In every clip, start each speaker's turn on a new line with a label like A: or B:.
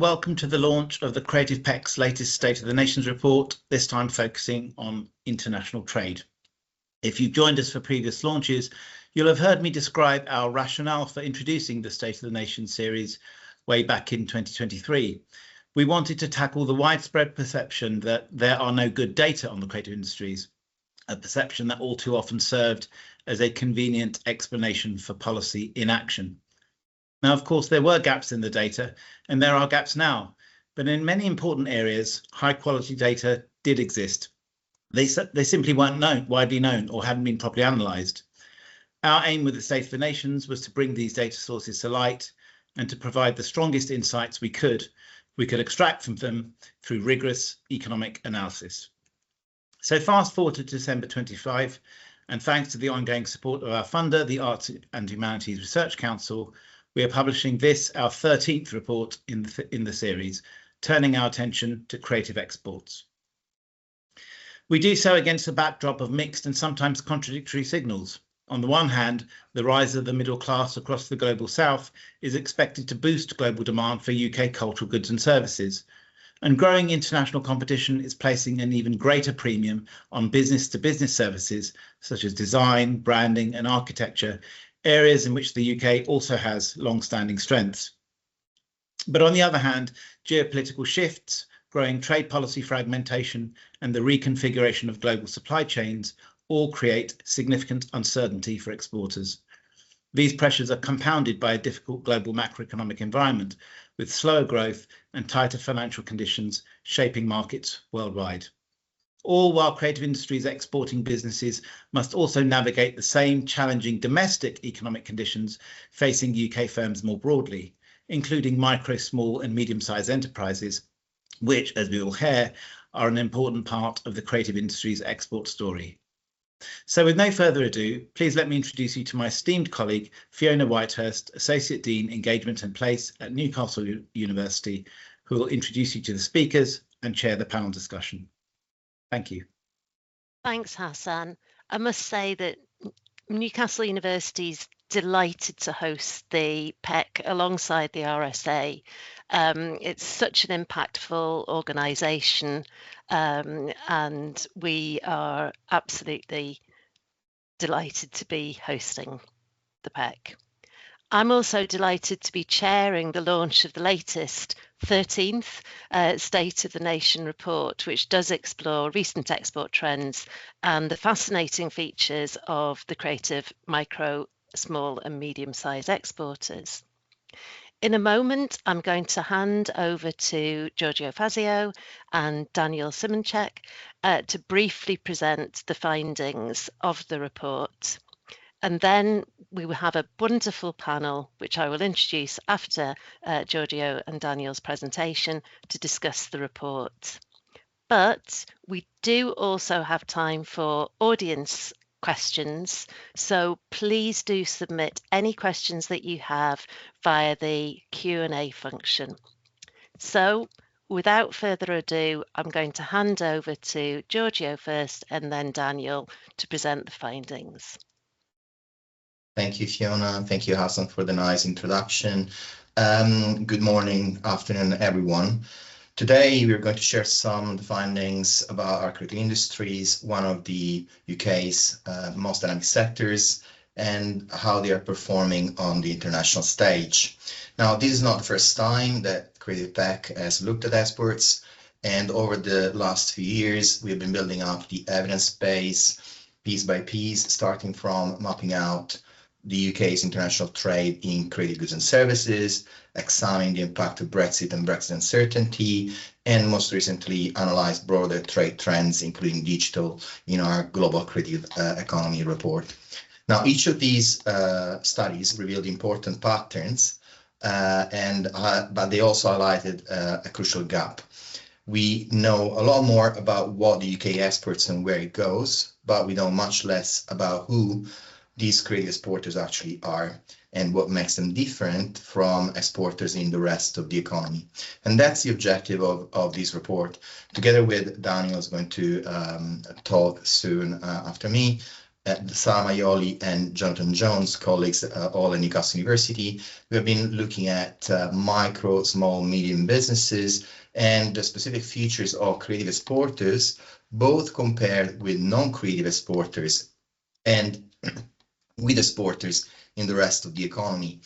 A: Welcome to the launch of the Creative PEC's latest State of the Nations report, this time focusing on international trade. If you've joined us for previous launches, you'll have heard me describe our rationale for introducing the State of the Nation series way back in 2023. We wanted to tackle the widespread perception that there are no good data on the creative industries, a perception that all too often served as a convenient explanation for policy inaction. Now, of course, there were gaps in the data, and there are gaps now, but in many important areas, high quality data did exist. They simply weren't widely known or hadn't been properly analysed. Our aim with the State of the Nations was to bring these data sources to light and to provide the strongest insights we could extract from them through rigorous economic analysis. So fast forward to December 25, and thanks to the ongoing support of our funder, the Arts and Humanities Research Council, we are publishing this, our 13th report in the series, turning our attention to creative exports. We do so against a backdrop of mixed and sometimes contradictory signals. On the one hand, the rise of the middle class across the global south is expected to boost global demand for UK cultural goods and services, and growing international competition is placing an even greater premium on business-to-business services such as design, branding and architecture, areas in which the UK also has long-standing strengths. But on the other hand, geopolitical shifts, growing trade policy fragmentation, and the reconfiguration of global supply chains all create significant uncertainty for exporters. These pressures are compounded by a difficult global macroeconomic environment, with slower growth and tighter financial conditions shaping markets worldwide. All while creative industries exporting businesses must also navigate the same challenging domestic economic conditions facing UK firms more broadly, including micro, small and medium-sized enterprises, which, as we will hear, are an important part of the creative industry's export story. So with no further ado, please let me introduce you to my esteemed colleague, Fiona Whitehurst, Associate Dean, Engagement and Place at Newcastle University, who will introduce you to the speakers and chair the panel discussion. Thank you.
B: Thanks, Hassan. I must say that Newcastle University is delighted to host the PEC alongside the RSA. It's such an impactful organisation, and we are absolutely delighted to be hosting the PEC. I'm also delighted to be chairing the launch of the latest 13th State of the Nation report, which does explore recent export trends and the fascinating features of the creative micro, small and medium-sized exporters. In a moment, I'm going to hand over to Giorgio Fazio and Daniel Simandjuntak to briefly present the findings of the report. And then we will have a wonderful panel, which I will introduce after Giorgio and Daniel's presentation to discuss the report. But we do also have time for audience questions, so please do submit any questions that you have via the Q&A function. So without further ado, I'm going to hand over to Giorgio first and then Daniel to present the findings.
C: Thank you, Fiona. Thank you, Hassan, for the nice introduction. Good morning, afternoon, everyone. Today, we're going to share some of the findings about our creative industries, one of the UK's most dynamic sectors, and how they are performing on the international stage. Now, this is not the first time that Creative PEC has looked at exports, and over the last few years, we've been building up the evidence base piece by piece, starting from mapping out the UK's international trade in creative goods and services, examining the impact of Brexit and Brexit uncertainty, and most recently analyzed broader trade trends, including digital, in our Global Creative Economy report. Now, each of these studies revealed important patterns, but they also highlighted a crucial gap. We know a lot more about what the UK exports and where it goes, but we know much less about who these creative exporters actually are and what makes them different from exporters in the rest of the economy. And that's the objective of this report. Together with Daniel, is going to talk soon after me. Sara Maioli and Jonathan Jones, colleagues all at Newcastle University. We have been looking at micro, small, medium businesses and the specific features of creative exporters, both compared with non-creative exporters and with exporters in the rest of the economy.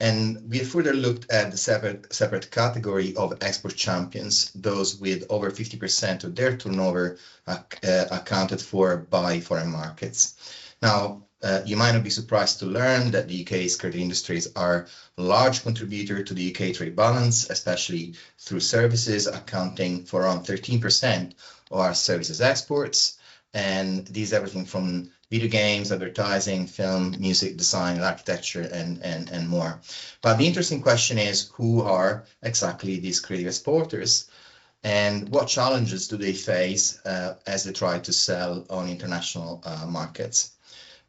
C: And we have further looked at the separate category of export champions, those with over 50% of their turnover accounted for by foreign markets. Now, you might not be surprised to learn that the UK's creative industries are a large contributor to the UK trade balance, especially through services, accounting for around 13% of our services exports. And these everything from video games, advertising, film, music, design, architecture, and more. But the interesting question is, who are exactly these creative exporters? And what challenges do they face as they try to sell on international markets?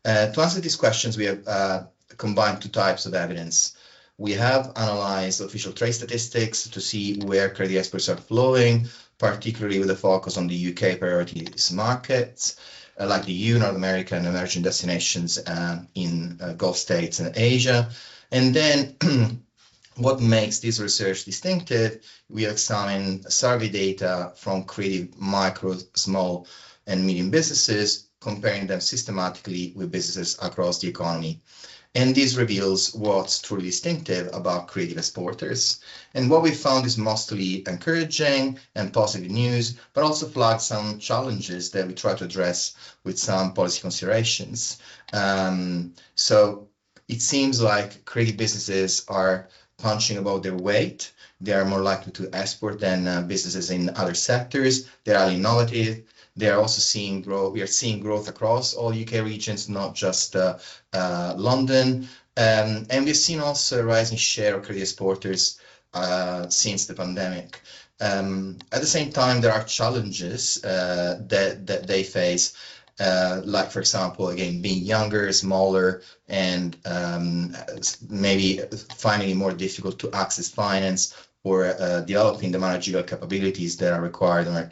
C: To answer these questions, we have combined two types of evidence. We have analyzed official trade statistics to see where creative exports are flowing, particularly with a focus on the UK priorities markets, like the EU, North America, and emerging destinations in Gulf states and Asia. And then what makes this research distinctive, we examine survey data from creative micro, small, and medium businesses, comparing them systematically with businesses across the economy. And this reveals what's truly distinctive about creative exporters. And what we found is mostly encouraging and positive news, but also flags some challenges that we try to address with some policy considerations. So it seems like creative businesses are punching above their weight. They are more likely to export than businesses in other sectors. They are innovative. They are also seeing growth. We are seeing growth across all UK regions, not just London. And we've seen also a rising share of creative exporters since the pandemic. At the same time, there are challenges that they face, like, for example, again, being younger, smaller, and maybe finding it more difficult to access finance or developing the managerial capabilities that are required in order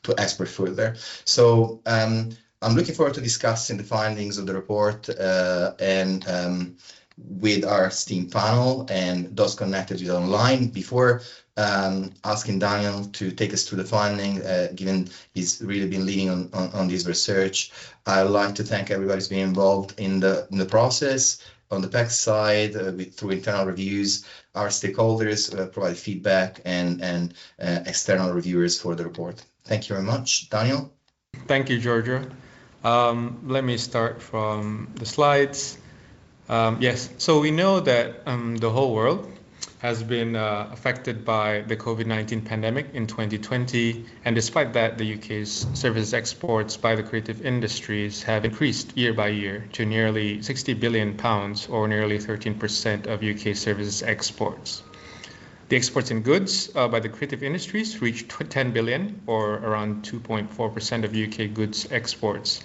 C: to export further. So I'm looking forward to discussing the findings of the report and with our esteemed panel and those connected with online. Before asking Daniel to take us through the finding, given he's really been leading on this research, I'd like to thank everybody who's been involved in the process. On the PEC side, through internal reviews, our stakeholders provide feedback and external reviewers for the report. Thank you very much. Daniel?
D: Thank you, Giorgio. Let me start from the slides. Yes, so we know that the whole world has been affected by the COVID-19 pandemic in 2020, and despite that, the UK's services exports by the creative industries have increased year by year to nearly £60 billion, or nearly 13% of UK services exports. The exports in goods by the creative industries reached 10 billion, or around 2.4% of UK goods exports.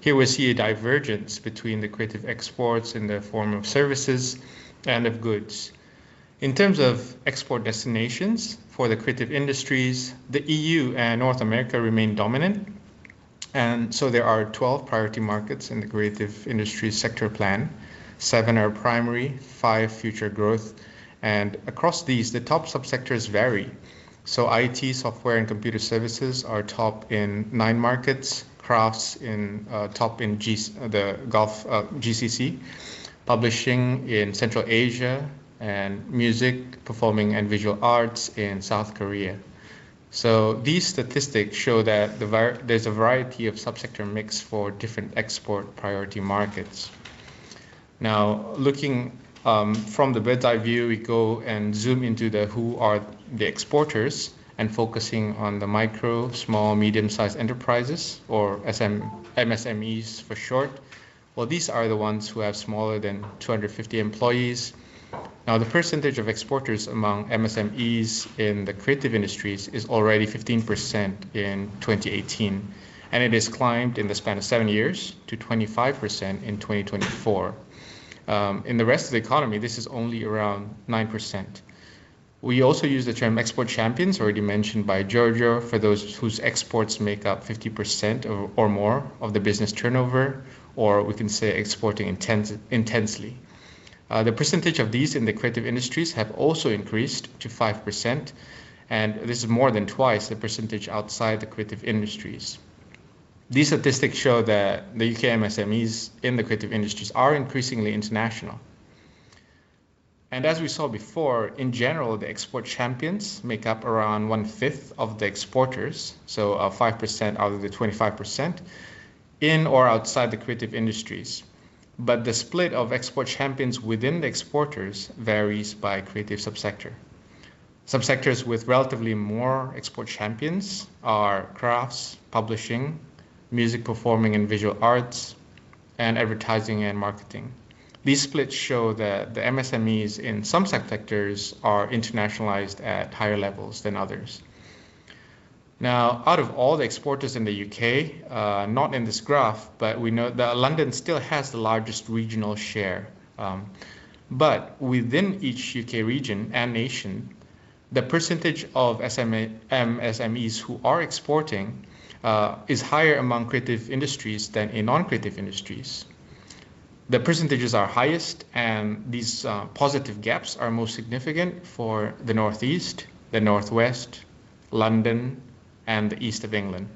D: Here we see a divergence between the creative exports in the form of services and of goods. In terms of export destinations for the creative industries, the EU and North America remain dominant. And so there are 12 priority markets in the creative industries sector plan. 7 are primary, 5 future growth. And across these, the top subsectors vary. So IT, software, and computer services are top in 9 markets, crafts in top in the Gulf GCC, publishing in Central Asia, and music, performing, and visual arts in South Korea. So these statistics show that there's a variety of subsector mix for different export priority markets. Now, looking from the bird's eye view, we go and zoom into who are the exporters and focusing on the micro, small, medium-sized enterprises, or MSMEs for short. Well, these are the ones who have smaller than 250 employees. Now, the percentage of exporters among MSMEs in the creative industries is already 15% in 2018, and it has climbed in the span of 7 years to 25% in 2024. In the rest of the economy, this is only around 9%. We also use the term export champions, already mentioned by Giorgio, for those whose exports make up 50% or more of the business turnover, or we can say exporting intensely. The percentage of these in the creative industries have also increased to 5%, and this is more than twice the percentage outside the creative industries. These statistics show that the UK MSMEs in the creative industries are increasingly international. And as we saw before, in general, the export champions make up around 1/5 of the exporters, so 5% out of the 25%, in or outside the creative industries. But the split of export champions within the exporters varies by creative subsector. Subsectors with relatively more export champions are crafts, publishing, music performing and visual arts, and advertising and marketing. These splits show that the MSMEs in some subsectors are internationalized at higher levels than others. Now, out of all the exporters in the UK, not in this graph, but we know that London still has the largest regional share. But within each UK region and nation, the percentage of MSMEs who are exporting is higher among creative industries than in non-creative industries. The percentages are highest, and these positive gaps are most significant for the Northeast, the Northwest, London, and the East of England.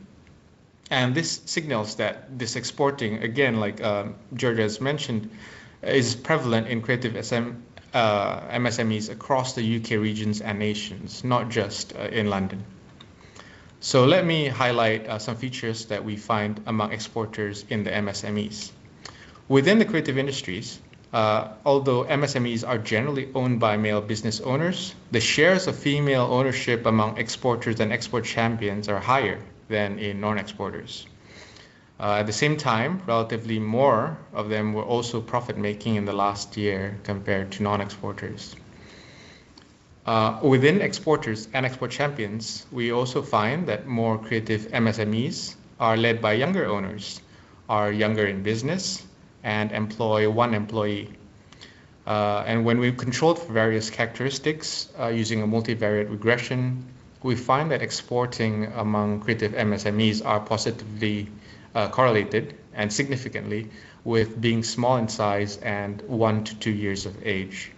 D: And this signals that this exporting, again, like Giorgio has mentioned, is prevalent in creative MSMEs across the UK regions and nations, not just in London. So let me highlight some features that we find among exporters in the MSMEs. Within the creative industries, although MSMEs are generally owned by male business owners, the shares of female ownership among exporters and export champions are higher than in non-exporters. At the same time, relatively more of them were also profit-making in the last year compared to non-exporters. Within exporters and export champions, we also find that more creative MSMEs are led by younger owners, are younger in business, and employ one employee. And when we've controlled for various characteristics using a multivariate regression, we find that exporting among creative MSMEs are positively correlated and significantly with being small in size and 1 to 2 years of age.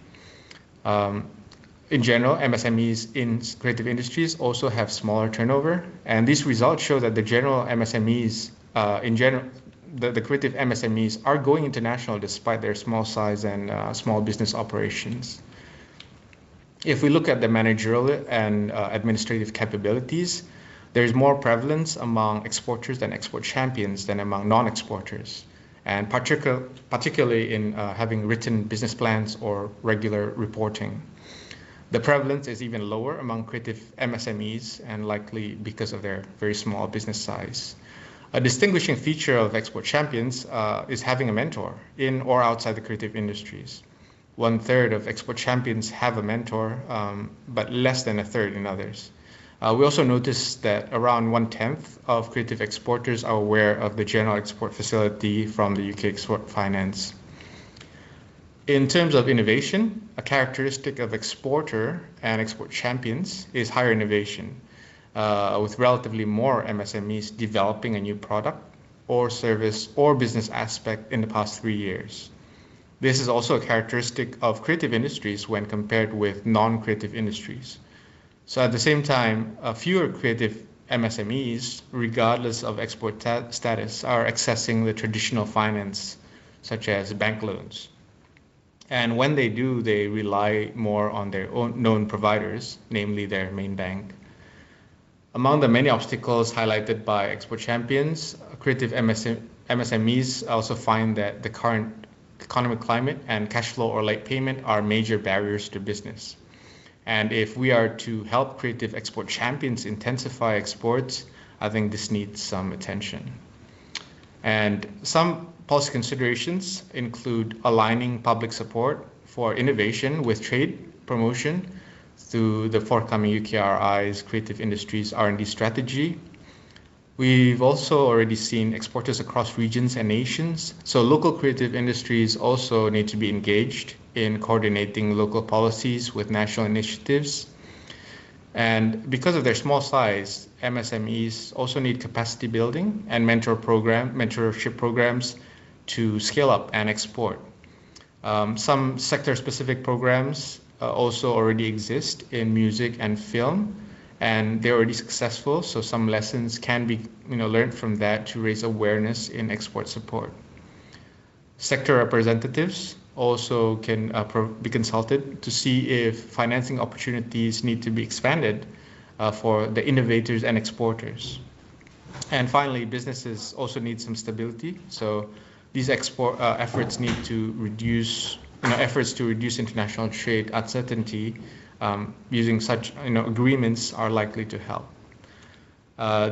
D: In general, MSMEs in creative industries also have smaller turnover, and these results show that the general MSMEs, the creative MSMEs are going international despite their small size and small business operations. If we look at the managerial and administrative capabilities, there's more prevalence among exporters and export champions than among non-exporters, and particularly in having written business plans or regular reporting. The prevalence is even lower among creative MSMEs, and likely because of their very small business size. A distinguishing feature of export champions is having a mentor in or outside the creative industries. 1/3 of export champions have a mentor, but less than 1/3 in others. We also noticed that around 1/10 of creative exporters are aware of the General Export Facility from the UK Export Finance. In terms of innovation, a characteristic of exporter and export champions is higher innovation, with relatively more MSMEs developing a new product or service or business aspect in the past 3 years. This is also a characteristic of creative industries when compared with non-creative industries. So at the same time, fewer creative MSMEs, regardless of export status, are accessing the traditional finance, such as bank loans. And when they do, they rely more on their own known providers, namely their main bank. Among the many obstacles highlighted by export champions, creative MSMEs also find that the current economic climate and cash flow or late payment are major barriers to business. And if we are to help creative export champions intensify exports, I think this needs some attention. And some policy considerations include aligning public support for innovation with trade promotion through the forthcoming UKRI's Creative Industries R&D strategy. We've also already seen exporters across regions and nations, so local creative industries also need to be engaged in coordinating local policies with national initiatives. And because of their small size, MSMEs also need capacity building and mentorship programs to scale up and export. Some sector-specific programs also already exist in music and film, and they're already successful. So some lessons can be learned from that to raise awareness in export support. Sector representatives also can be consulted to see if financing opportunities need to be expanded for the innovators and exporters. And finally, businesses also need some stability. So these export efforts need to reduce, efforts to reduce international trade uncertainty using such, agreements are likely to help.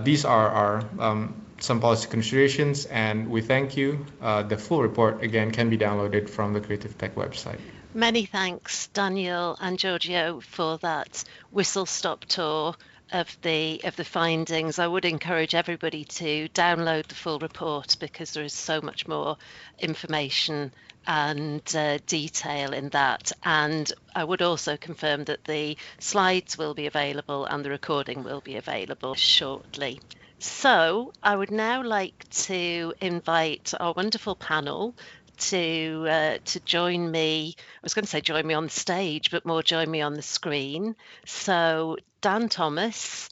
D: These are our some policy considerations, and we thank you. The full report, again, can be downloaded from the Creative Tech website.
B: Many thanks, Daniel and Giorgio, for that whistle-stop tour of the findings. I would encourage everybody to download the full report because there is so much more information and detail in that. And I would also confirm that the slides will be available and the recording will be available shortly. So I would now like to invite our wonderful panel to join me. I was going to say join me on the stage, but more join me on the screen. So Dan Thomas,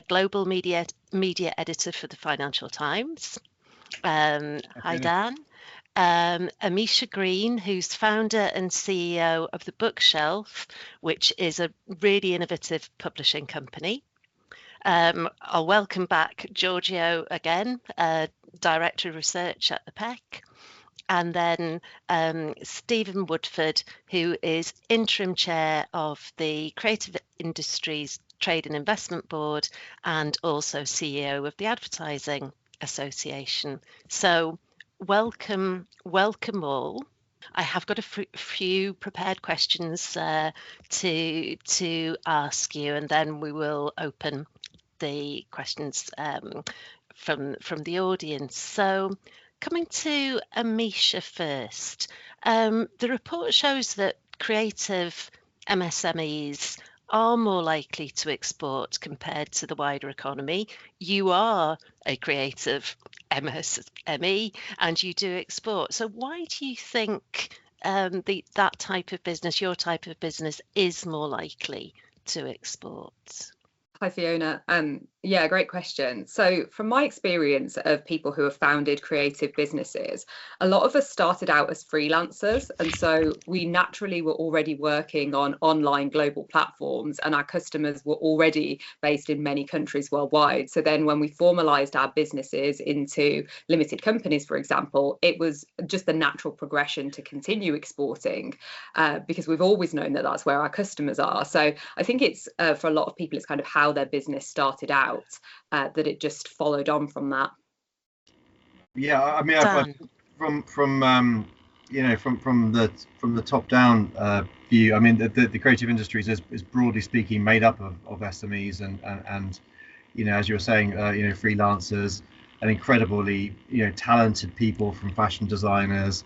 B: Global Media Editor for the Financial Times. Hi, Dan. Amisha Green, who's founder and CEO of The Bookshelf, which is a really innovative publishing company. I'll welcome back Giorgio again, Director of Research at the PEC. And then Stephen Woodford, who is Interim Chair of the Creative Industries Trade and Investment Board and also CEO of the Advertising Association. So welcome all. I have got a few prepared questions to ask you, and then we will open the questions from the audience. So coming to Amisha first, the report shows that creative MSMEs are more likely to export compared to the wider economy. You are a creative MSME and you do export. So why do you think that type of business, your type of business, is more likely to export?
E: Hi, Fiona. Yeah, great question. So from my experience of people who have founded creative businesses, a lot of us started out as freelancers. And so we naturally were already working on online global platforms and our customers were already based in many countries worldwide. So then when we formalized our businesses into limited companies, for example, it was just the natural progression to continue exporting because we've always known that that's where our customers are. So I think it's for a lot of people, it's kind of how their business started out. That it just followed on from that.
F: Yeah, I mean, from the top down view, I mean, the creative industries is broadly speaking made up of SMEs and as you were saying, freelancers and incredibly talented people, from fashion designers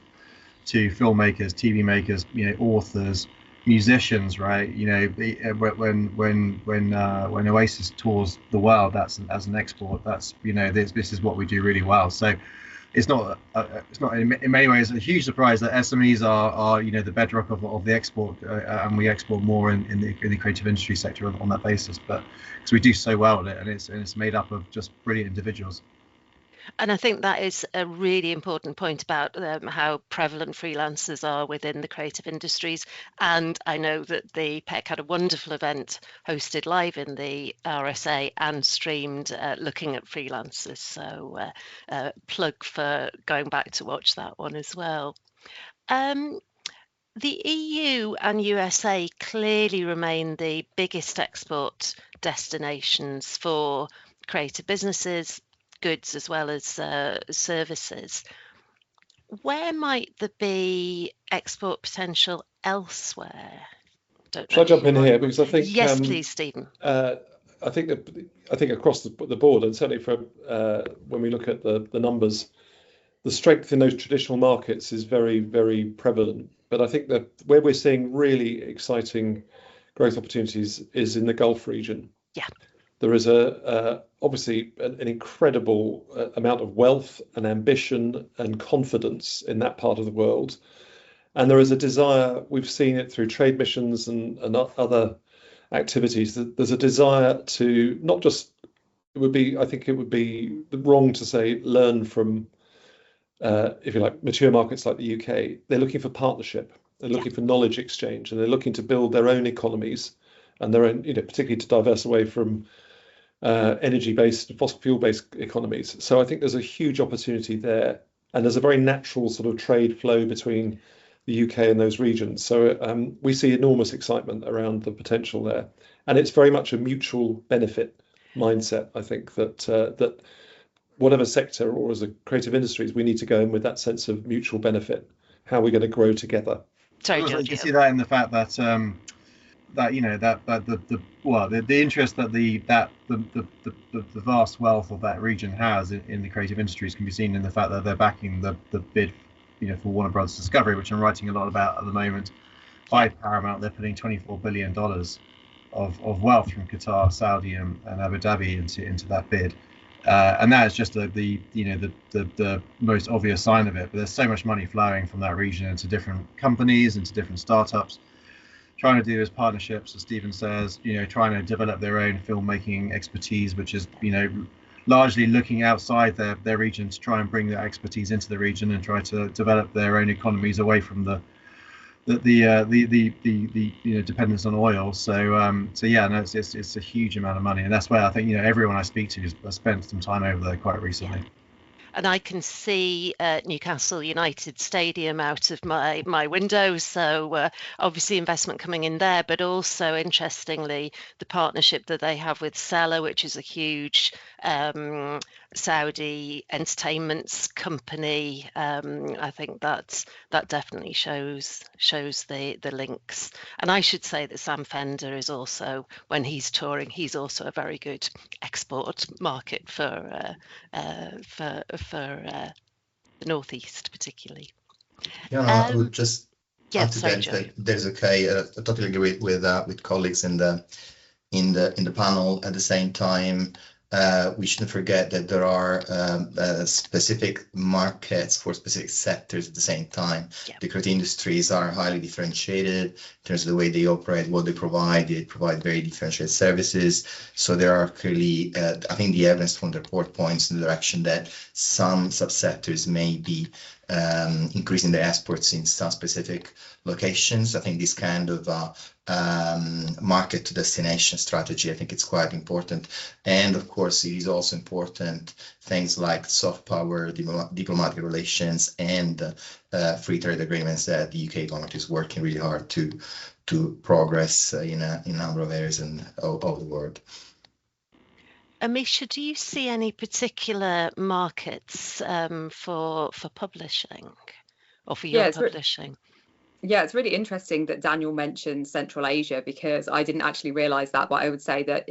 F: to filmmakers, TV makers, authors, musicians, right? When Oasis tours the world, that's as an export. That's this is what we do really well. So it's not in many ways a huge surprise that SMEs are the bedrock of the export, and we export more in the creative industry sector on that basis. But because we do so well at it, and it's made up of just brilliant individuals.
B: And I think that is a really important point about how prevalent freelancers are within the creative industries. And I know that the PEC had a wonderful event hosted live in the RSA and streamed looking at freelancers. So plug for going back to watch that one as well. The EU and USA clearly remain the biggest export destinations for creative businesses, goods as well as services. Where might there be export potential elsewhere?
G: Shall I jump in here? Because I think
B: yes, please, Stephen.
G: I think across the board, and certainly for when we look at the numbers, the strength in those traditional markets is very, very prevalent. But I think that where we're seeing really exciting growth opportunities is in the Gulf region.
B: Yeah.
G: There is obviously an incredible amount of wealth and ambition and confidence in that part of the world. And there is a desire, we've seen it through trade missions and other activities, that there's a desire to not just, I think it would be wrong to say learn from, if you like, mature markets like the UK. They're looking for partnership. They're looking for knowledge exchange, and they're looking to build their own economies and their own, particularly to divert away from energy-based, fossil fuel-based economies. So I think there's a huge opportunity there, and there's a very natural sort of trade flow between the UK and those regions. So we see enormous excitement around the potential there, and it's very much a mutual benefit mindset. I think that whatever sector or as a creative industries, we need to go in with that sense of mutual benefit. How are we going to grow together?
B: Sorry,
F: Giorgio. You
B: Giorgio.
F: see that in the fact that the interest that the vast wealth of that region has in the creative industries can be seen in the fact that they're backing the bid, for Warner Brothers Discovery, which I'm writing a lot about at the moment. By Paramount, they're putting $24 billion of wealth from Qatar, Saudi, and Abu Dhabi into that bid. And that is just the most obvious sign of it. But there's so much money flowing from that region into different companies, into different startups, trying to do those partnerships, as Stephen says, trying to develop their own filmmaking expertise, which is, largely looking outside their region to try and bring that expertise into the region and try to develop their own economies away from the dependence on oil. So yeah, no, it's a huge amount of money, and that's where I think everyone I speak to has spent some time over there quite recently.
B: And I can see Newcastle United Stadium out of my window. So obviously investment coming in there, but also interestingly, the partnership that they have with Sela, which is a huge Saudi entertainment company. I think that definitely shows the links. And I should say that Sam Fender is also, when he's touring, he's also a very good export market for the Northeast, particularly.
C: I would just
B: Yeah,
C: add to
B: sorry,
C: that,
B: Joe.
C: there's I totally agree with colleagues in the panel. At the same time, we shouldn't forget that there are specific markets for specific sectors at the same time.
B: Yeah.
C: The creative industries are highly differentiated in terms of the way they operate, what they provide. They provide very differentiated services. So there are clearly, I think the evidence from the report points in the direction that some subsectors may be increasing their exports in some specific locations. I think this kind of market to destination strategy, I think it's quite important. And of course, it is also important things like soft power, diplomatic relations, and free trade agreements that the UK government is working really hard to progress in a number of areas of the world.
B: Amisha, do you see any particular markets for publishing or for your publishing?
E: Yeah, it's really interesting that Daniel mentioned Central Asia, because I didn't actually realize that, but I would say that,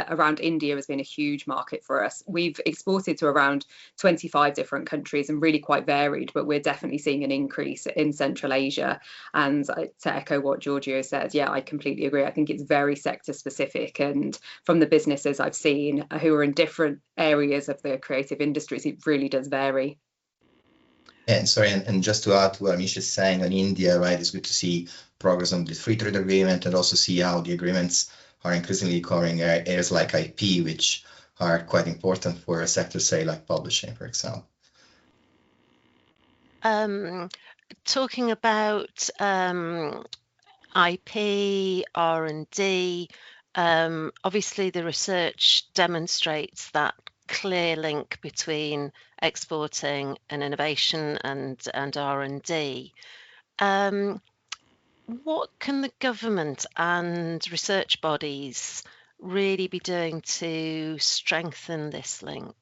E: around India has been a huge market for us. We've exported to around 25 different countries and really quite varied, but we're definitely seeing an increase in Central Asia. And to echo what Giorgio said, yeah, I completely agree. I think it's very sector specific, and from the businesses I've seen who are in different areas of the creative industries, it really does vary.
C: And sorry, and just to add to what Amish is saying on India, right, it's good to see progress on the free trade agreement, and also see how the agreements are increasingly covering areas like IP, which are quite important for a sector, say, like publishing, for example.
B: Talking about IP, R&D, obviously the research demonstrates that clear link between exporting and innovation and R&D. What can the government and research bodies really be doing to strengthen this link?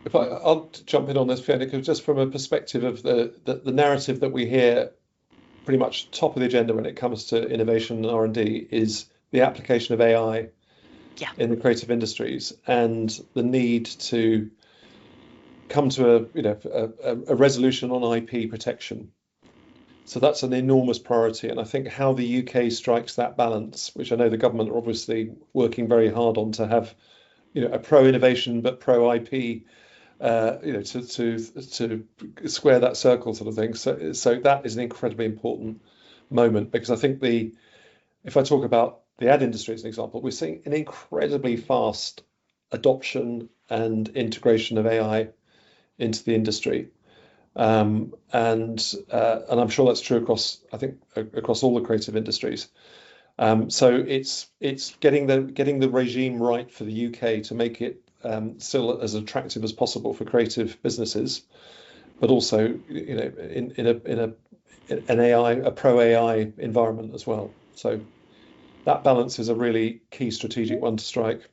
G: If I'll jump in on this, Fiona, because just from a perspective of the narrative that we hear pretty much top of the agenda when it comes to innovation and R&D is the application of AI in the creative industries, and the need to come to a resolution on IP protection. So that's an enormous priority. And I think how the UK strikes that balance, which I know the government are obviously working very hard on to have, a pro-innovation but pro-IP, to square that circle sort of thing. So that is an incredibly important moment, because I think if I talk about the ad industry as an example, we're seeing an incredibly fast adoption and integration of AI into the industry. And I'm sure that's true across all the creative industries. So it's getting the regime right for the UK to make it still as attractive as possible for creative businesses, but also in a pro AI environment as well. So that balance is a really key strategic one to strike.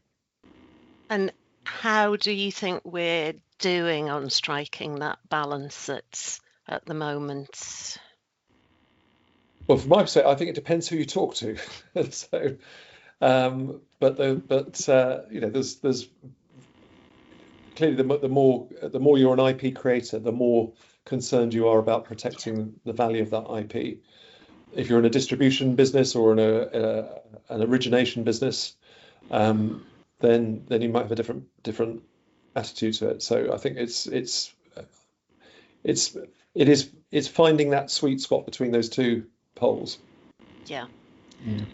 B: And how do you think we're doing on striking that balance at the moment?
G: Well, from my perspective, I think it depends who you talk to. So, there's clearly the more you're an IP creator, the more concerned you are about protecting the value of that IP. If you're in a distribution business or in an origination business, then you might have a different attitude to it. So I think it's finding that sweet spot between those two poles.
B: Yeah.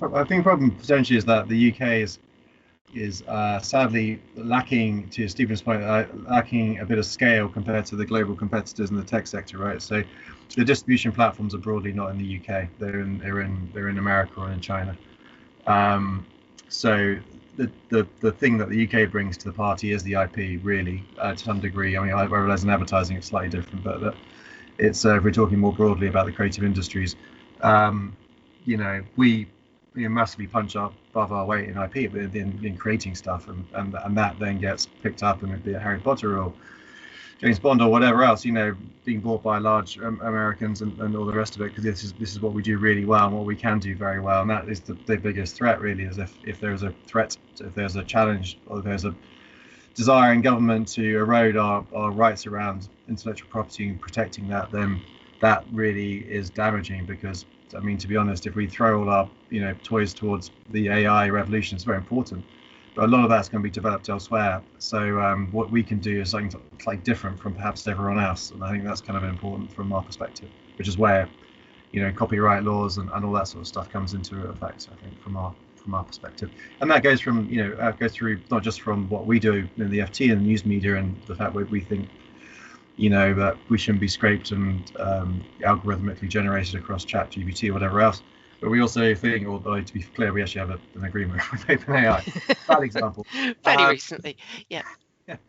F: I think the problem potentially is that the UK is sadly lacking, to Stephen's point, lacking a bit of scale compared to the global competitors in the tech sector, right? So the distribution platforms are broadly not in the UK; they're in America or in China. So the thing that the UK brings to the party is the IP, really, to some degree. I mean, I realize in advertising it's slightly different, but it's if we're talking more broadly about the creative industries, we massively punch up above our weight in IP in creating stuff, and that then gets picked up, and be it Harry Potter or James Bond or whatever else, being bought by large Americans and all the rest of it, because this is what we do really well and what we can do very well, and that is the biggest threat, really, is if there's a threat, if there's a challenge, or if there's a desire in government to erode our rights around intellectual property and protecting that, then that really is damaging, because I mean, to be honest, if we throw all our toys towards the AI revolution, it's very important, but a lot of that's going to be developed elsewhere. So what we can do is something slightly different from perhaps everyone else, and I think that's kind of important from our perspective, which is where copyright laws and all that sort of stuff comes into effect, I think, from our perspective. And that goes from goes through not just from what we do in the FT and the news media, and the fact that we think that we shouldn't be scraped and algorithmically generated across ChatGPT or whatever else. But we also think, although to be clear, we actually have an agreement with OpenAI. Bad example.
B: Very recently, yeah.
F: But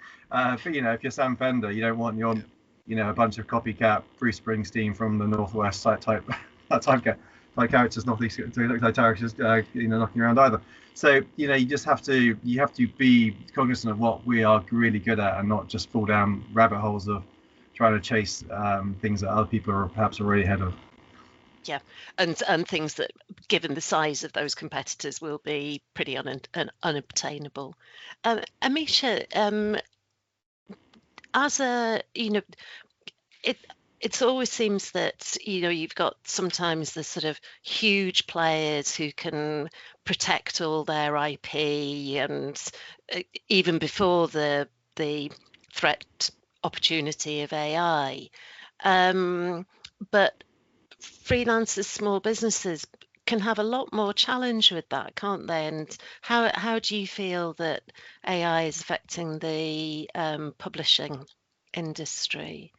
F: if you're Sam Fender, you don't want your, a bunch of copycat Bruce Springsteen from the Northwest type characters, Northeast type characters, knocking around either. So you just have to be cognizant of what we are really good at, and not just fall down rabbit holes of trying to chase things that other people are perhaps already ahead of.
B: Yeah, and things that, given the size of those competitors, will be pretty unobtainable. Amisha, as a it always seems that you've got sometimes the sort of huge players who can protect all their IP, and even before the threat opportunity of AI, but freelancers, small businesses can have a lot more challenge with that, can't they? And how do you feel that AI is affecting the publishing industry?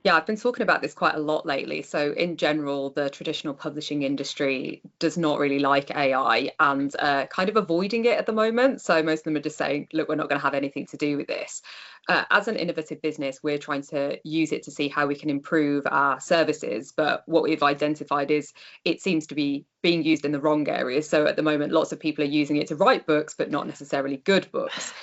E: Yeah, I've been talking about this quite a lot lately. So in general, the traditional publishing industry does not really like AI, and kind of avoiding it at the moment. So most of them are just saying, look, we're not going to have anything to do with this. As an innovative business, we're trying to use it to see how we can improve our services. But what we've identified is it seems to be being used in the wrong areas. So at the moment, lots of people are using it to write books, but not necessarily good books.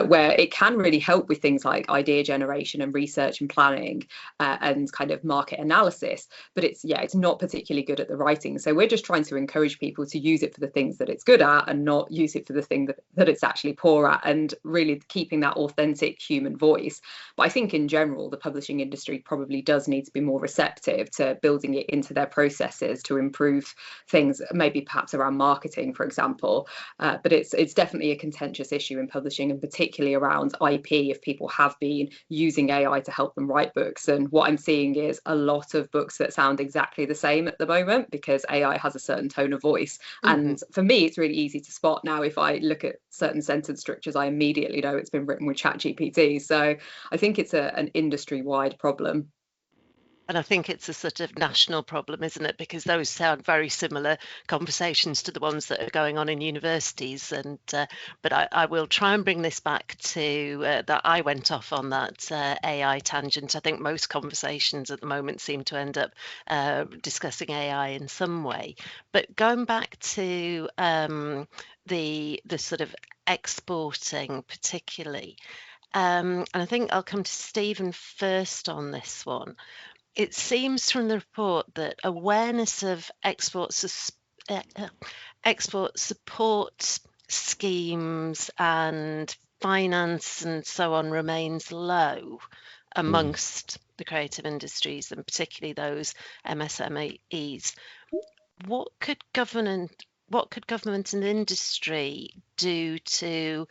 E: where it can really help with things like idea generation and research and planning and kind of market analysis. But it's not particularly good at the writing. So we're just trying to encourage people to use it for the things that it's good at and not use it for the thing that it's actually poor at, and really keeping that authentic human voice. But I think in general, the publishing industry probably does need to be more receptive to building it into their processes to improve things, maybe perhaps around marketing, for example. But it's definitely a contentious issue in publishing, and particularly around IP, if people have been using AI to help them write books. And what I'm seeing is a lot of books that sound exactly the same at the moment because AI has a certain tone of voice. And for me, it's really easy to spot now. If I look at certain sentence structures, I immediately know it's been written with ChatGPT. So I think it's an industry-wide problem.
B: And I think it's a sort of national problem, isn't it? Because those sound very similar conversations to the ones that are going on in universities. And but I will try and bring this back to that I went off on that AI tangent. I think most conversations at the moment seem to end up discussing AI in some way. But going back to the sort of exporting particularly, and I think I'll come to Stephen first on this one. It seems from the report that awareness of export support schemes and finance and so on remains low amongst the creative industries, and particularly those MSMEs. What could government and industry do to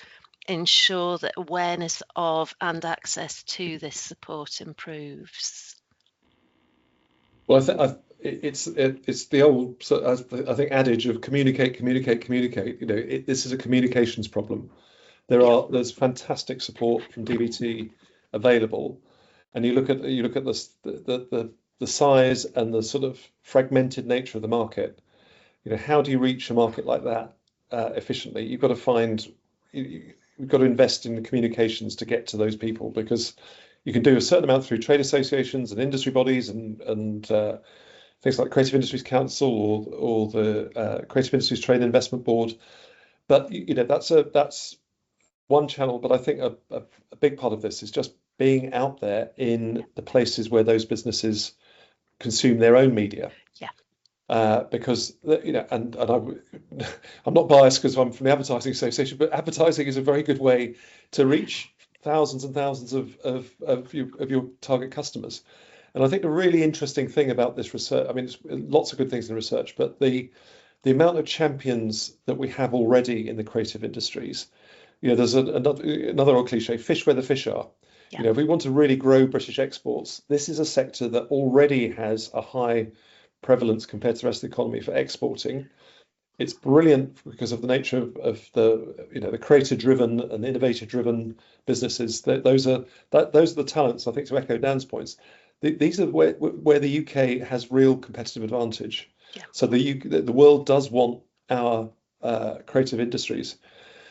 B: ensure that awareness of and access to this support improves?
G: Well, it's the old, I think, adage of communicate. This is a communications problem. There's fantastic support from DBT available, and you look at the size and the sort of fragmented nature of the market. How do you reach a market like that efficiently? You've got to invest in the communications to get to those people, because you can do a certain amount through trade associations and industry bodies and things like Creative Industries Council or the Creative Industries Trade Investment Board. But that's one channel. But I think a big part of this is just being out there in the places where those businesses consume their own media.
B: Yeah.
G: Because and I'm not biased because I'm from the Advertising Association, but advertising is a very good way to reach thousands and thousands of your target customers. And I think the really interesting thing about this research, I mean, there's lots of good things in research, but the amount of champions that we have already in the creative industries, there's another old cliche, fish where the fish are.
B: Yeah.
G: If we want to really grow British exports, this is a sector that already has a high prevalence compared to the rest of the economy for exporting. It's brilliant because of the nature of the creator-driven and innovator-driven businesses. Those are the talents. I think, to echo Dan's points, these are where the UK has real competitive advantage.
B: Yeah.
G: So the world does want our creative industries.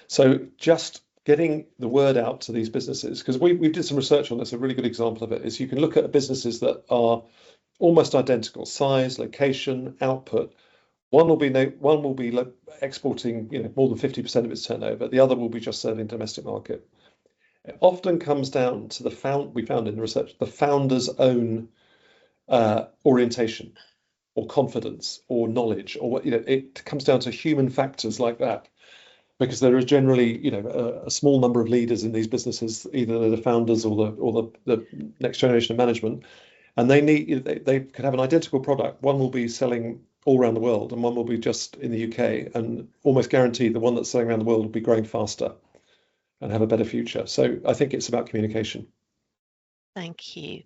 G: So just getting the word out to these businesses, because we did some research on this. A really good example of it is you can look at businesses that are almost identical: size, location, output. One will be exporting, more than 50% of its turnover. The other will be just serving domestic market. It often comes down to we found in the research, the founder's own orientation, or confidence, or knowledge, or it comes down to human factors like that. Because there is generally, a small number of leaders in these businesses, either the founders or the next generation of management, and they could have an identical product. One will be selling all around the world, and one will be just in the UK, and almost guaranteed the one that's selling around the world will be growing faster and have a better future. So I think it's about communication.
B: Thank you.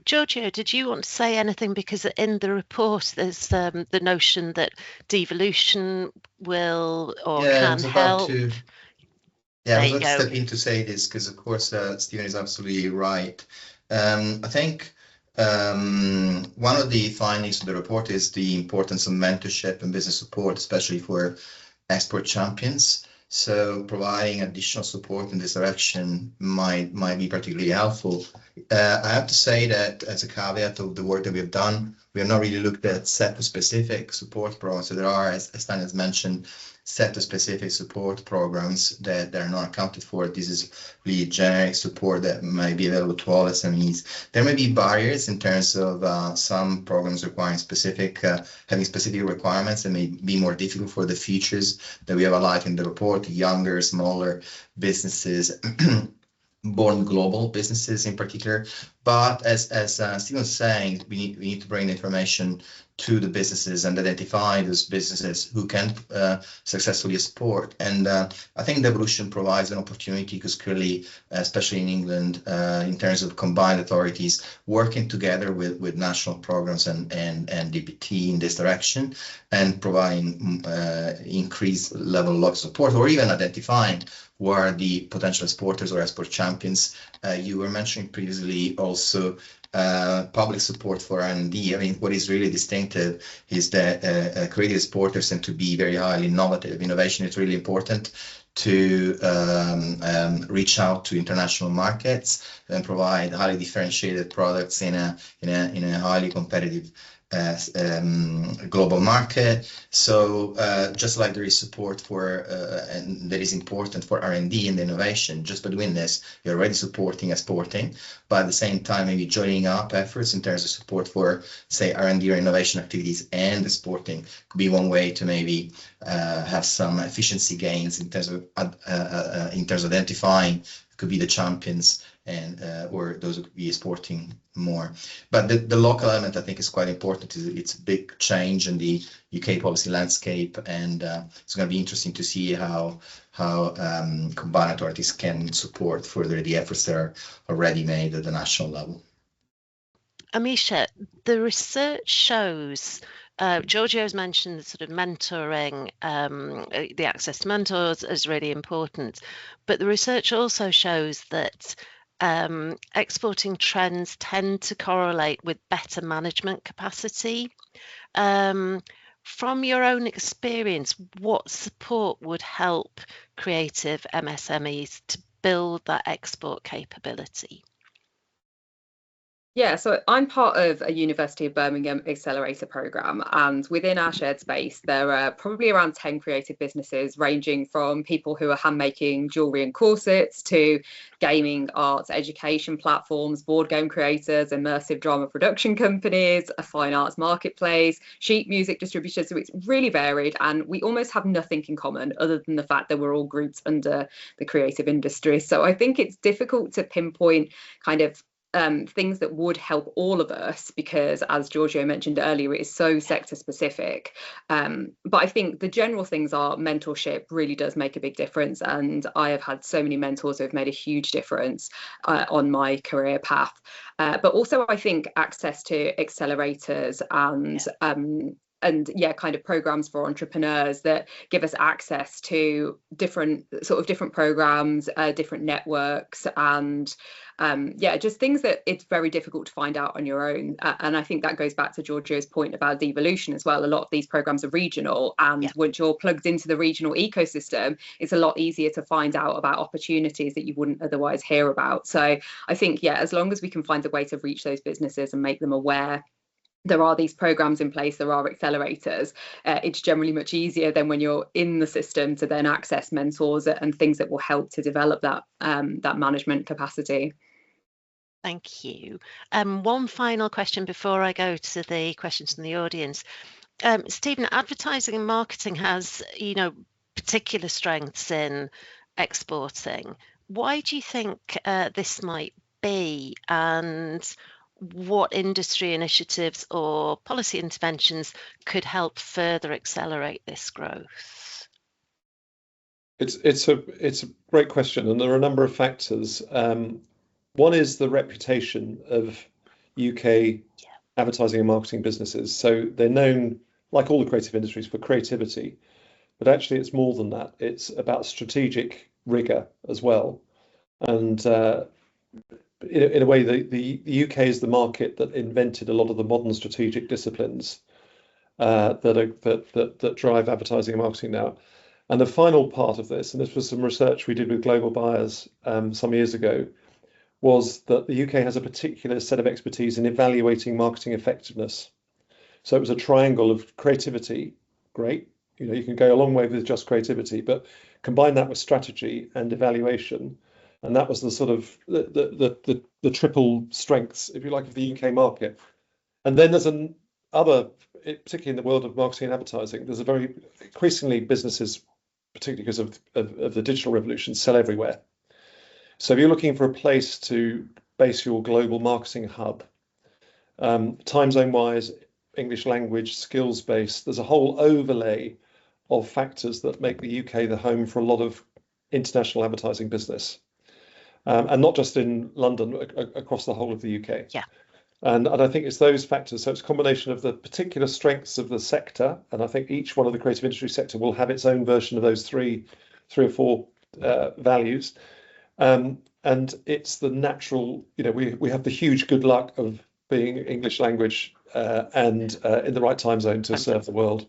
B: Giorgio, did you want to say anything? Because in the report, there's the notion that devolution will or can help.
C: I was about to step in to say this because, of course, Stephen is absolutely right. I think one of the findings of the report is the importance of mentorship and business support, especially for export champions. So providing additional support in this direction might be particularly helpful. I have to say that, as a caveat of the work that we've done we have not really looked at sector-specific support programs. So there are, as Daniel has mentioned, sector-specific support programs that are not accounted for. This is really generic support that may be available to all SMEs. There may be barriers in terms of some programs requiring having specific requirements that may be more difficult for the features that we have highlighted in the report, younger, smaller businesses, born global businesses in particular. But as Stephen was saying, we need to bring the information to the businesses and identify those businesses who can successfully export. And I think the evolution provides an opportunity, because clearly, especially in England, in terms of combined authorities working together with national programs and DPT in this direction, and providing increased level of support, or even identifying who are the potential exporters or export champions. You were mentioning previously also public support for R&D. I mean, what is really distinctive is that creative exporters tend to be very highly innovative. Innovation is really important to reach out to international markets and provide highly differentiated products in a highly competitive global market. So just like there is support for and that is important for R&D and innovation, just by doing this, you're already supporting exporting, but at the same time maybe joining up efforts in terms of support for, say, R&D or innovation activities and exporting could be one way to maybe have some efficiency gains in terms of identifying could be the champions and or those who could be exporting more. But the local element, I think, is quite important. It's a big change in the UK policy landscape, and it's going to be interesting to see how combined authorities can support further the efforts that are already made at the national level.
B: Amisha, the research shows, Giorgio's mentioned sort of mentoring, the access to mentors is really important, but the research also shows that exporting trends tend to correlate with better management capacity. From your own experience, what support would help creative MSMEs to build that export capability?
E: Yeah, so I'm part of a University of Birmingham accelerator program, and within our shared space, there are probably around 10 creative businesses, ranging from people who are hand-making jewellery and corsets to gaming, arts, education platforms, board game creators, immersive drama production companies, a fine arts marketplace, sheet music distributors. So it's really varied, and we almost have nothing in common other than the fact that we're all grouped under the creative industry. So I think it's difficult to pinpoint kind of things that would help all of us, because as Giorgio mentioned earlier, it is so sector specific. But I think the general things are mentorship really does make a big difference, and I have had so many mentors who have made a huge difference on my career path. But also I think access to accelerators and kind of programs for entrepreneurs that give us access to different programs, different networks, and just things that it's very difficult to find out on your own. And I think that goes back to Giorgio's point about devolution as well. A lot of these programs are regional, and once you're plugged into the regional ecosystem, it's a lot easier to find out about opportunities that you wouldn't otherwise hear about. So I think, as long as we can find a way to reach those businesses and make them aware there are these programs in place, there are accelerators, it's generally much easier than when you're in the system to then access mentors and things that will help to develop that management capacity.
B: Thank you. One final question before I go to the questions from the audience. Stephen, advertising and marketing has, particular strengths in exporting. Why do you think this might be, and what industry initiatives or policy interventions could help further accelerate this growth?
G: It's a great question, and there are a number of factors. One is the reputation of UK advertising and marketing businesses. So they're known, like all the creative industries, for creativity, but actually it's more than that. It's about strategic rigor as well. And in a way, the UK is the market that invented a lot of the modern strategic disciplines that drive advertising and marketing now. And the final part of this, and this was some research we did with global buyers some years ago, was that the UK has a particular set of expertise in evaluating marketing effectiveness. So it was a triangle of creativity, great. You can go a long way with just creativity, but combine that with strategy and evaluation, and that was the sort of the triple strengths, if you like, of the UK market. And then there's other, particularly in the world of marketing and advertising, there's a very increasingly businesses, particularly because of the digital revolution, sell everywhere. So if you're looking for a place to base your global marketing hub, time zone wise, English language, skills based, there's a whole overlay of factors that make the UK the home for a lot of international advertising business, and not just in London, across the whole of the UK.
B: Yeah. And
G: I think it's those factors. So it's a combination of the particular strengths of the sector, and I think each one of the creative industry sector will have its own version of those three or four values. And it's the natural, we have the huge good luck of being English language and in the right time zone to serve the world.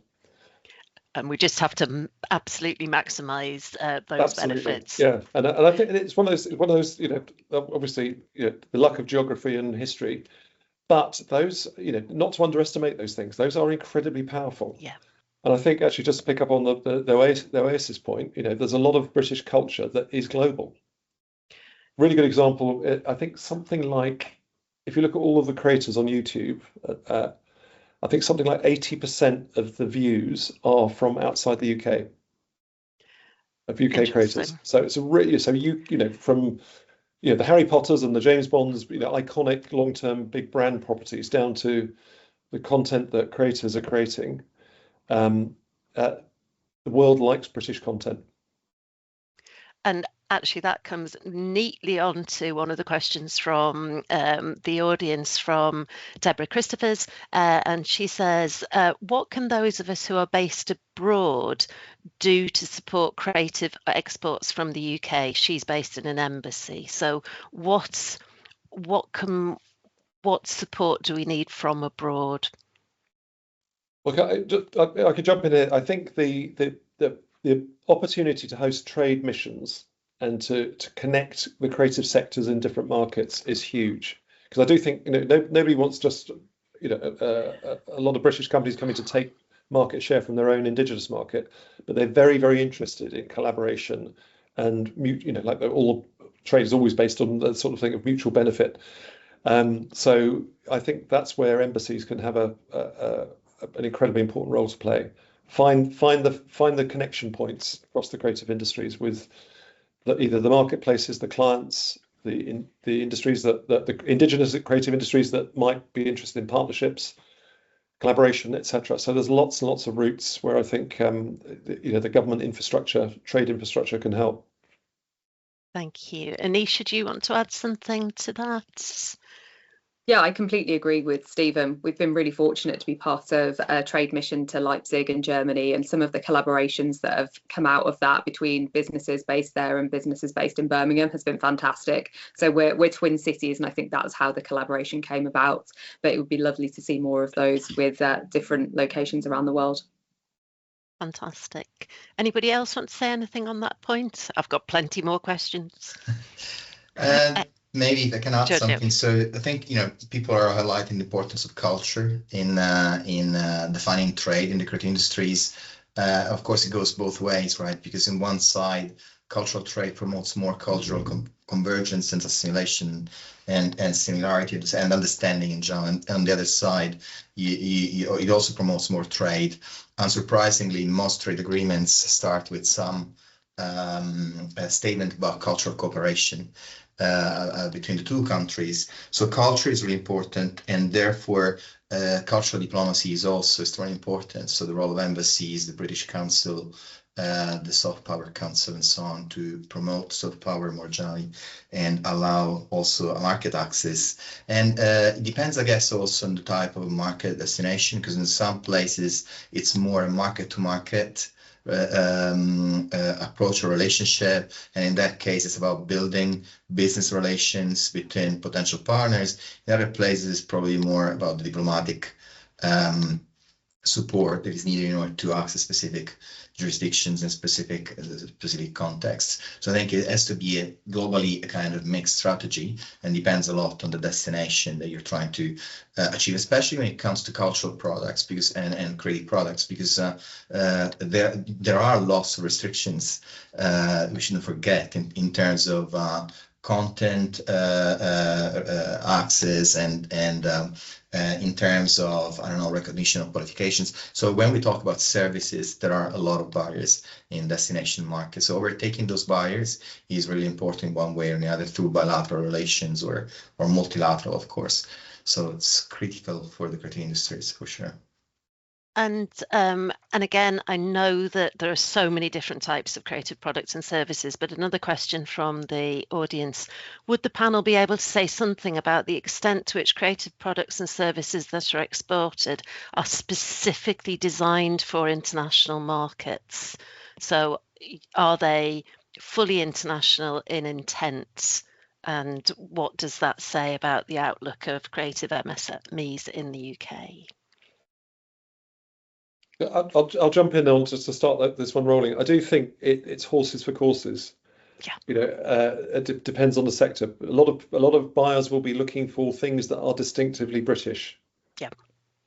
B: And we just have to absolutely maximise those benefits.
G: Yeah, and I think it's one of those, obviously, the luck of geography and history, but those, not to underestimate those things. Those are incredibly powerful.
B: Yeah.
G: And I think actually, just to pick up on the Oasis point, there's a lot of British culture that is global. Really good example. I think something like, if you look at all of the creators on YouTube, I think something like 80% of the views are from outside the UK, of UK creators. So it's a really, from the Harry Potters and the James Bonds, iconic long-term big brand properties, down to the content that creators are creating. The world likes British content.
B: And actually, that comes neatly onto one of the questions from the audience, from Deborah Christophers. And she says, what can those of us who are based abroad do to support creative exports from the UK? She's based in an embassy. So what support do we need from abroad?
G: Look, I could jump in here. I think the opportunity to host trade missions and to connect the creative sectors in different markets is huge, because I do think nobody wants just a lot of British companies coming to take market share from their own indigenous market, but they're very, very interested in collaboration and like all trade is always based on the sort of thing of mutual benefit. So I think that's where embassies can have an incredibly important role to play. Find the connection points across the creative industries with either the marketplaces, the clients, the industries the indigenous creative industries that might be interested in partnerships, collaboration, etc. So there's lots and lots of routes where I think the government infrastructure, trade infrastructure can help.
B: Thank you. Anisha, do you want to add something to that?
E: Yeah, I completely agree with Stephen. We've been really fortunate to be part of a trade mission to Leipzig in Germany, and some of the collaborations that have come out of that between businesses based there and businesses based in Birmingham has been fantastic. So we're twin cities, and I think that's how the collaboration came about. But it would be lovely to see more of those with different locations around the world.
B: Fantastic. Anybody else want to say anything on that point? I've got plenty more questions.
C: Maybe if I can add
B: Giorgio.
C: something. So I think people are highlighting the importance of culture in defining trade in the creative industries. Of course, it goes both ways, right? Because on one side, cultural trade promotes more cultural convergence and assimilation and similarity and understanding in general. And on the other side, it also promotes more trade. Unsurprisingly, most trade agreements start with some statement about cultural cooperation between the two countries. So culture is really important, and therefore cultural diplomacy is also extremely important. So the role of embassies, the British Council, the Soft Power Council, and so on, to promote soft power more generally and allow also a market access. And it depends, I guess, also on the type of market destination, because in some places it's more a market-to-market approach or relationship, and in that case it's about building business relations between potential partners. In other places it's probably more about the diplomatic support that is needed in order to access specific jurisdictions and specific contexts. So I think it has to be globally a kind of mixed strategy, and depends a lot on the destination that you're trying to achieve, especially when it comes to cultural products and creative products, because there are lots of restrictions we shouldn't forget in terms of content access and in terms of, I don't know, recognition of qualifications. So when we talk about services, there are a lot of barriers in destination markets. So overtaking those barriers is really important one way or the other, through bilateral relations or multilateral, of course. So it's critical for the creative industries, for sure.
B: And again, I know that there are so many different types of creative products and services, but another question from the audience: would the panel be able to say something about the extent to which creative products and services that are exported are specifically designed for international markets? So are they fully international in intent? And what does that say about the outlook of creative MSMEs in the UK?
G: I'll jump in on just to start this one rolling. I do think it's horses for courses.
B: Yeah.
G: You know, it depends on the sector. A lot of buyers will be looking for things that are distinctively British.
B: Yeah.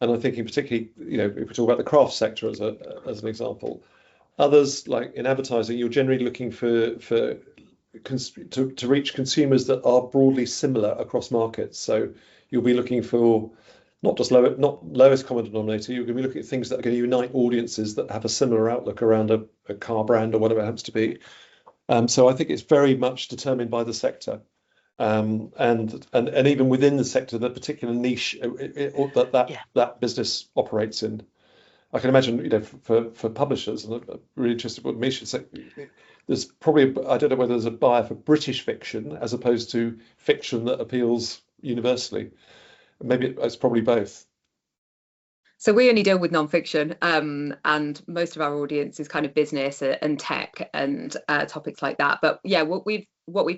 G: And I'm thinking particularly, you know, if we talk about the craft sector as an example, others, like in advertising, you're generally looking to reach consumers that are broadly similar across markets. So you'll be looking for not lowest common denominator. You're going to be looking at things that are going to unite audiences that have a similar outlook around a car brand or whatever it happens to be. So I think it's very much determined by the sector, and even within the sector, the particular niche that business operates in. I can imagine, you know, for publishers, and I'm really interested in what Misha said, there's probably, I don't know whether there's a buyer for British fiction as opposed to fiction that appeals universally. Maybe it's probably both.
E: So we only deal with non-fiction, and most of our audience is kind of business and tech and topics like that. But yeah, what we've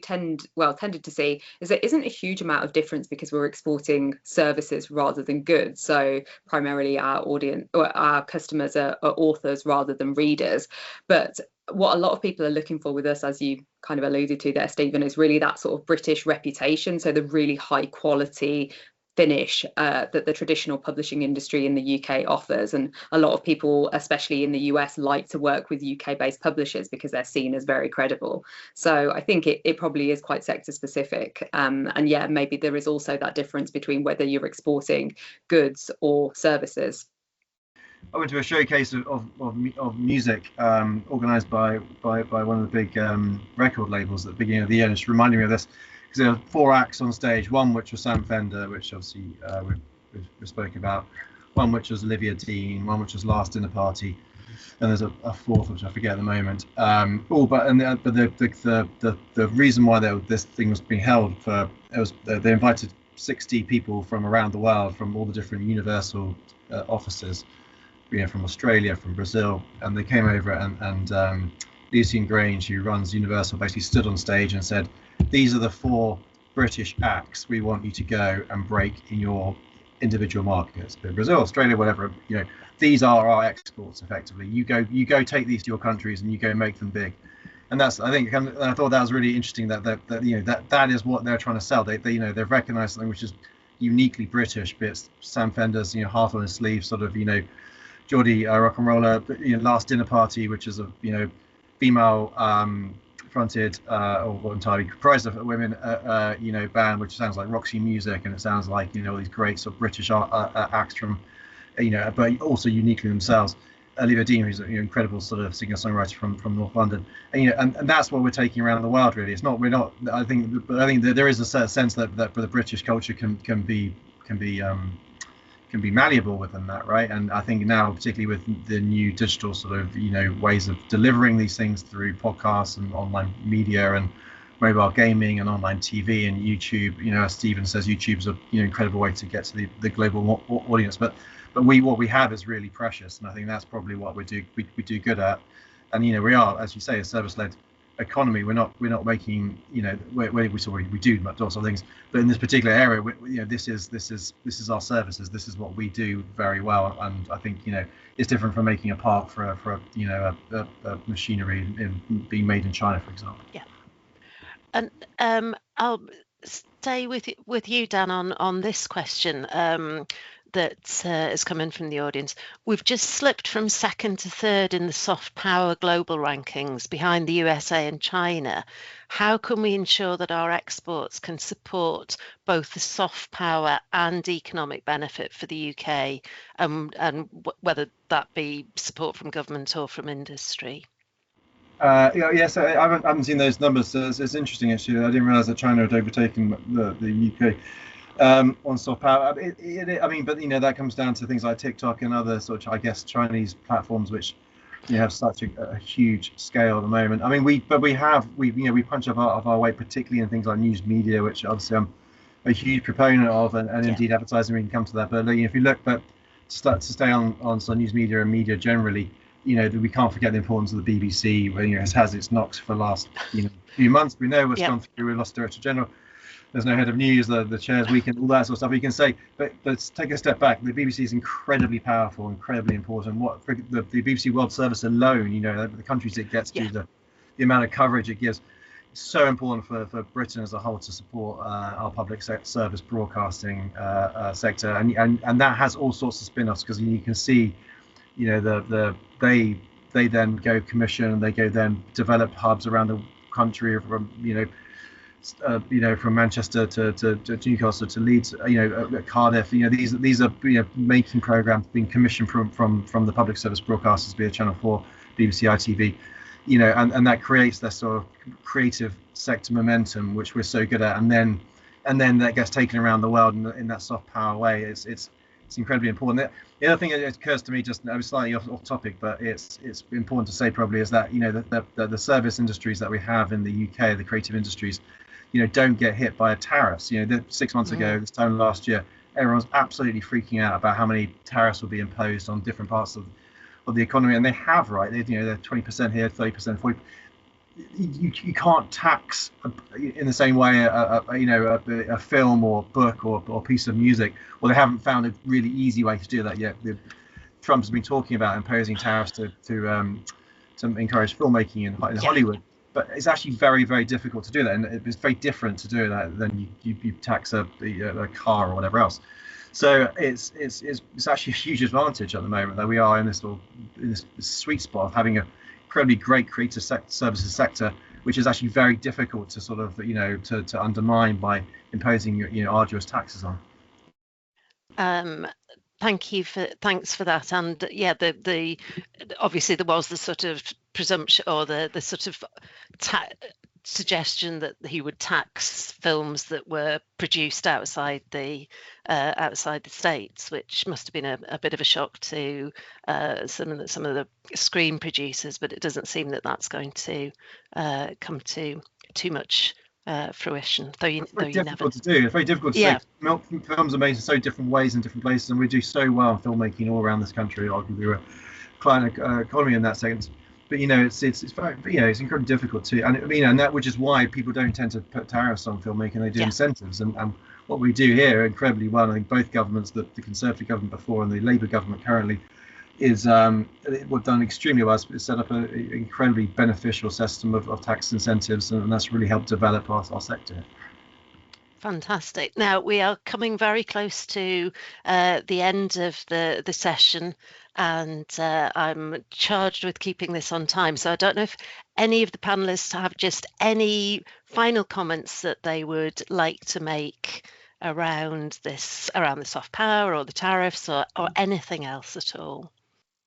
E: tended to see is there isn't a huge amount of difference because we're exporting services rather than goods. So primarily our audience or our customers are authors rather than readers. But what a lot of people are looking for with us, as you kind of alluded to there, Stephen, is really that sort of British reputation. So the really high quality finish that the traditional publishing industry in the UK offers, and a lot of people, especially in the US, like to work with UK-based publishers because they're seen as very credible. So I think it probably is quite sector specific, and yeah, maybe there is also that difference between whether you're exporting goods or services.
F: I went to a showcase of music organised by one of the big record labels at the beginning of the year, and it's reminding me of this. There were 4 acts on stage, one which was Sam Fender, which obviously we spoke about, one which was Olivia Dean, one which was Last Dinner Party, and there's a 4th which I forget at the moment. But the reason why this thing was being held they invited 60 people from around the world, from all the different Universal offices, you know, from Australia, from Brazil, and they came over and Lucian Grange, who runs Universal, basically stood on stage and said, "These are the 4 British acts we want you to go and break in your individual markets, Brazil, Australia, whatever. You know, these are our exports. Effectively, you go take these to your countries and you go make them big." And that's, I think, and I thought that was really interesting. That you know that is what they're trying to sell. They you know, they've recognised something which is uniquely British. But it's Sam Fender's, you know, heart on his sleeve, sort of, you know, Geordie rock and roller, you know, Last Dinner Party, which is a, you know, female fronted or entirely comprised of women, you know, band, which sounds like Roxy Music, and it sounds like, you know, these great sort of British acts from, you know, but also uniquely themselves. Olivia Dean, who's an incredible sort of singer-songwriter from North London, and, you know, and that's what we're taking around the world. Really, it's not. We're not. I think that there is a sense that the British culture can be malleable within that, right? And I think now, particularly with the new digital sort of, you know, ways of delivering these things through podcasts and online media and mobile gaming and online TV and YouTube, you know, as Stephen says, YouTube's a, you know, incredible way to get to the global audience. But what we have is really precious, and I think that's probably what we do good at. And, you know, we are, as you say, a service-led economy. We're not making, you know, we do lots of things, but in this particular area, you know, this is our services. This is what we do very well, and I think, you know, it's different from making a part for a you know, a machinery being made in China, for example.
B: Yeah, and I'll stay with you, Dan, on this question that has come in from the audience. We've just slipped from second to third in the soft power global rankings, behind the USA and China. How can we ensure that our exports can support both the soft power and economic benefit for the UK, and whether that be support from government or from industry?
F: Yes, I haven't seen those numbers. So it's interesting, actually. I didn't realise that China had overtaken the UK on soft power. I mean, but you know, that comes down to things like TikTok and other sort of, I guess, Chinese platforms, which, you know, have such a huge scale at the moment. I mean, we punch above our weight, particularly in things like news media, which obviously I'm a huge proponent of, and indeed advertising. We can come to that, but you know, if you look, but to stay on some news media and media generally, you know, we can't forget the importance of the BBC, where, you know, it has its knocks for the last, you know, few months. We know what's gone through. We lost Director General. There's no head of news. The chair's weakened. All that sort of stuff. You can say, but let's take a step back. The BBC is incredibly powerful, incredibly important. What the BBC World Service alone, you know, the countries it gets to, the amount of coverage it gives, it's so important for Britain as a whole to support our public service broadcasting sector, and that has all sorts of spin-offs, because you can see, you know, they then go commission, they go then develop hubs around the country, from from Manchester to Newcastle to Leeds, you know, Cardiff. You know, these are, you know, making programs being commissioned from the public service broadcasters, be it Channel 4, BBC, ITV, you know, and that creates that sort of creative sector momentum, which we're so good at, and then that gets taken around the world in that soft power way. It's incredibly important. The other thing that occurs to me, just I was slightly off topic, but it's important to say probably, is that, you know, the service industries that we have in the UK, the creative industries, you know, don't get hit by tariffs. You know, 6 months ago, this time last year, everyone was absolutely freaking out about how many tariffs will be imposed on different parts of the economy, and they have, right? You know, they're 20% here, 30%, 40%. You can't tax in the same way a film or book or piece of music. Well, they haven't found a really easy way to do that yet. Trump's been talking about imposing tariffs to encourage filmmaking in Hollywood, but it's actually very, very difficult to do that, and it's very different to do that than you tax a car or whatever else. So it's actually a huge advantage at the moment that we are in this sweet spot of having a incredibly great creative services sector, which is actually very difficult to sort of, you know, to undermine by imposing, you know, arduous taxes on.
B: Thanks for that. And yeah, the obviously there was the sort of presumption, or the sort of suggestion that he would tax films that were produced outside the States, which must have been a bit of a shock to some of the screen producers. But it doesn't seem that that's going to come to too much fruition. It's very difficult
F: to say. Films are made in so different ways in different places, and we do so well in filmmaking all around this country. Arguably, we're a client economy in that sense. But, you know, it's very, you know, it's incredibly difficult to, and you know, and that, which is why people don't tend to put tariffs on filmmaking. They do incentives, and what we do here incredibly well. I think both governments, the Conservative government before and the Labour government currently, is we've done extremely well. It's set up an incredibly beneficial system of tax incentives, and that's really helped develop our sector.
B: Fantastic. Now we are coming very close to the end of the session, and I'm charged with keeping this on time. So I don't know if any of the panelists have just any final comments that they would like to make around the soft power or the tariffs or anything else at all.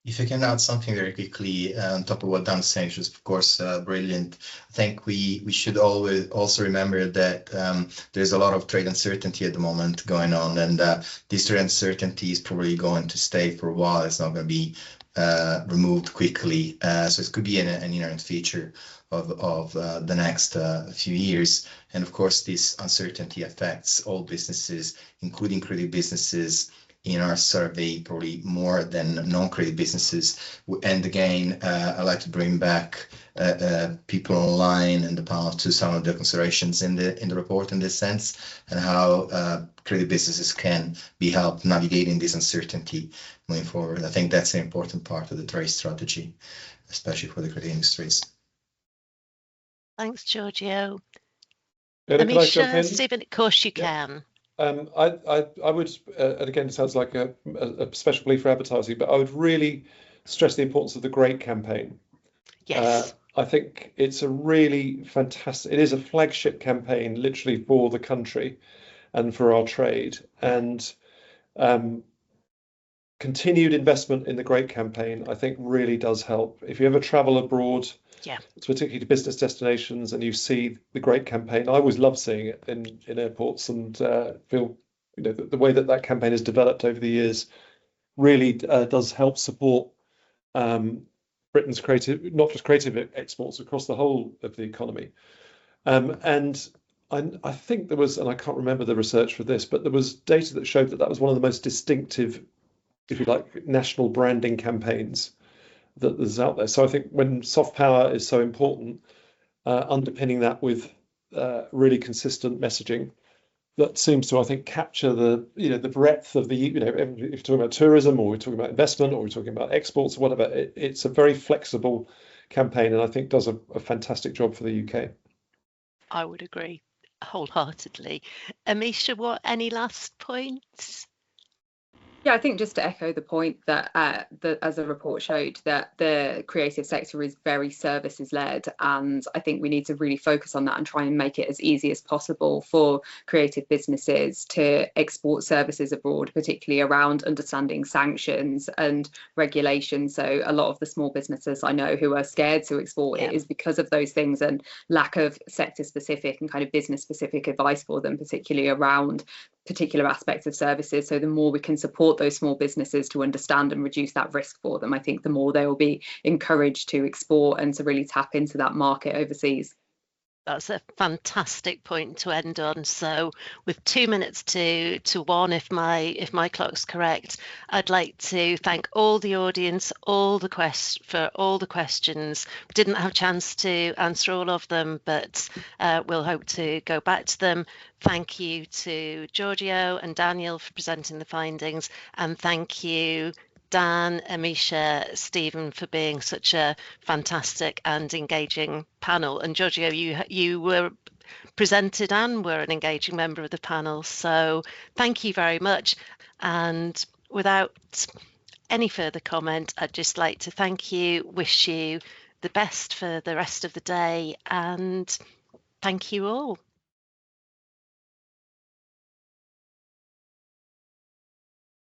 C: If I can add something very quickly on top of what Dan's saying, which is of course brilliant. I think we should always also remember that there's a lot of trade uncertainty at the moment going on, and this trade uncertainty is probably going to stay for a while. It's not going to be removed quickly. So it could be an inherent feature of the next few years. And of course, this uncertainty affects all businesses, including creative businesses, in our survey, probably more than non-credit businesses. And again, I'd like to bring back people online and the panel to some of the considerations in the report in this sense, and how credit businesses can be helped navigating this uncertainty moving forward. I think that's an important part of the trade strategy, especially for the credit industries.
B: Thanks, Giorgio.
G: Amisha,
B: Stephen, of course you can.
G: I would, and again, it sounds like a special plea for advertising, but I would really stress the importance of the GREAT campaign.
B: Yes.
G: I think it's a really fantastic, it is a flagship campaign literally for the country and for our trade. And continued investment in the GREAT campaign, I think, really does help. If you ever travel abroad, particularly to business destinations, and you see the GREAT campaign, I always love seeing it in airports, and feel, you know, the way that campaign has developed over the years really does help support Britain's creative, not just creative exports, across the whole of the economy. And I think there was, and I can't remember the research for this, but there was data that showed that was one of the most distinctive, if you like, national branding campaigns that there's out there. So I think when soft power is so important, underpinning that with really consistent messaging that seems to, I think, capture the, you know, the breadth of the, you know, if you're talking about tourism, or we're talking about investment, or we're talking about exports, or whatever, it's a very flexible campaign, and I think does a fantastic job for the UK. I
B: would agree wholeheartedly. Amisha, any last points?
E: Yeah, I think just to echo the point that as the report showed, that the creative sector is very services led, and I think we need to really focus on that and try and make it as easy as possible for creative businesses to export services abroad, particularly around understanding sanctions and regulations. So a lot of the small businesses I know who are scared to export, it is because of those things and lack of sector specific and kind of business specific advice for them, particularly around particular aspects of services. So the more we can support those small businesses to understand and reduce that risk for them, I think the more they will be encouraged to export and to really tap into that market overseas.
B: That's a fantastic point to end on. So with 2 minutes to 1, if my clock's correct, I'd like to thank all the audience, for all the questions. We didn't have a chance to answer all of them, but we'll hope to go back to them. Thank you to Giorgio and Daniel for presenting the findings, and thank you Dan, Amisha, Stephen, for being such a fantastic and engaging panel. And Giorgio, you were presented and were an engaging member of the panel. So thank you very much. And without any further comment, I'd just like to thank you, wish you the best for the rest of the day, and thank you all.